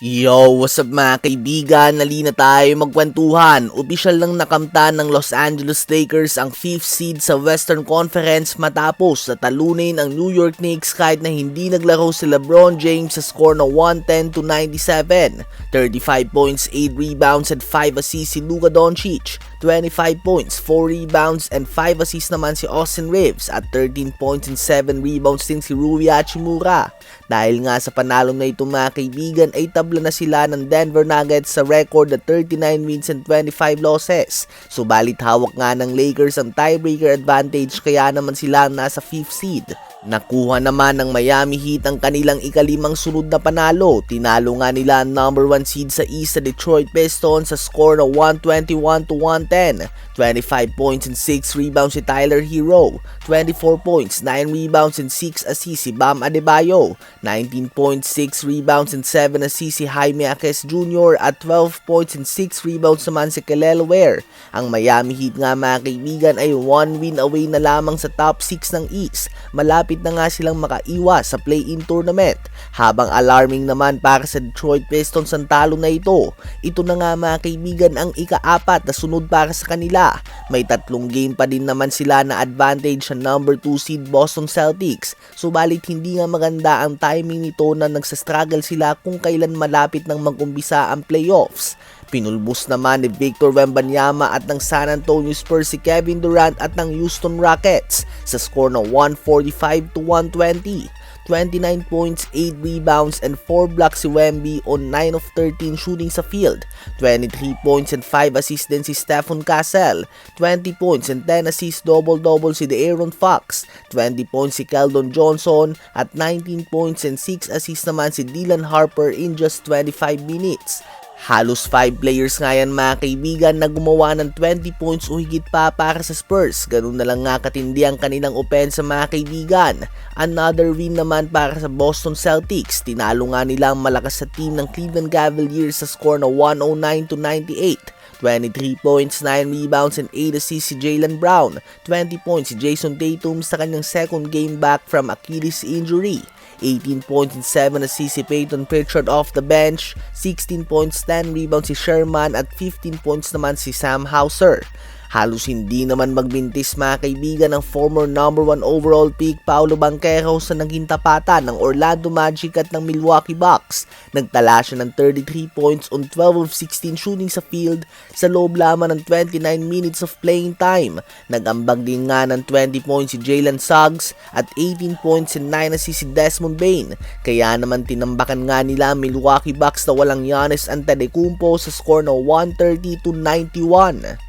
Yo, what's up mga kaibigan? Nalina tayo magkwentuhan. Opisyal nang nakamtan ng Los Angeles Lakers ang 5th seed sa Western Conference matapos na talunin ang New York Knicks kahit na hindi naglaro si LeBron James sa score na 110-97. 35 points, 8 rebounds and 5 assists si Luka Doncic. 25 points, 4 rebounds and 5 assists naman si Austin Reeves at 13 points and 7 rebounds din si Rui Hachimura. Dahil nga sa panalo na ito mga kaibigan ay tabla na sila ng Denver Nuggets sa record na 39 wins and 25 losses. Subalit hawak nga ng Lakers ang tiebreaker advantage kaya naman sila nasa 5th seed. Nakuha naman ng Miami Heat ang kanilang ikalimang sunod na panalo. Tinalo nga nila ang number 1 seed sa East sa Detroit Pistons sa score na 121-110. 25 points and 6 rebounds si Tyler Hero. 24 points, 9 rebounds and 6 assists si Bam Adebayo. 19 points, 6 rebounds and 7 assists si Jaime Jaquez Jr. at 12 points and 6 rebounds naman si Kelly Ware. Ang Miami Heat nga mga kaibigan ay 1 win away na lamang sa top 6 ng East. Malapit na nga silang makaiwas sa play-in tournament. Habang alarming naman para sa Detroit Pistons ang talo na ito. Ito na nga mga kaibigan ang ika-4 na sunod para sa kanila. May 3 game pa din naman sila na advantage sa number 2 seed Boston Celtics. Subalit hindi nga maganda ang timing nito na nagsastruggle sila kung kailan malapit nang mag-umpisa ang playoffs. Pinulbos naman ni Victor Wembanyama at ng San Antonio Spurs si Kevin Durant at ng Houston Rockets sa score na 145-120. 29 points, 8 rebounds and 4 blocks si Wemby on 9 of 13 shooting sa field. 23 points and 5 assists din si Stephen Castle. 20 points and 10 assists double-double si De'Aaron Fox. 20 points si Keldon Johnson at 19 points and 6 assists naman si Dylan Harper in just 25 minutes. Halos 5 players nga yan mga kaibigan na gumawa ng 20 points o higit pa para sa Spurs. Ganun na lang nga katindi ang kanilang opensa mga kaibigan. Another win naman para sa Boston Celtics. Tinalo nga nila ang malakas sa team ng Cleveland Cavaliers sa score na 109-98. 23 points, 9 rebounds and 8 assists si Jaylen Brown. 20 points si Jason Tatum sa kanyang second game back from Achilles injury. 18 points and 7 assists si Peyton Pritchard off the bench, 16 points, 10 rebounds si Sherman at 15 points naman si Sam Hauser. Halos hindi naman magbintis mga kaibigan ng former number 1 overall pick Paolo Banchero sa naging tapatan ng Orlando Magic at ng Milwaukee Bucks. Nagtala siya ng 33 points on 12 of 16 shooting sa field sa loob lamang ng 29 minutes of playing time. Nagambag din nga ng 20 points si Jalen Suggs at 18 points and 9 assists si Desmond Bane. Kaya naman tinambakan nga nila Milwaukee Bucks na walang Giannis Antetokounmpo sa score na 130-91.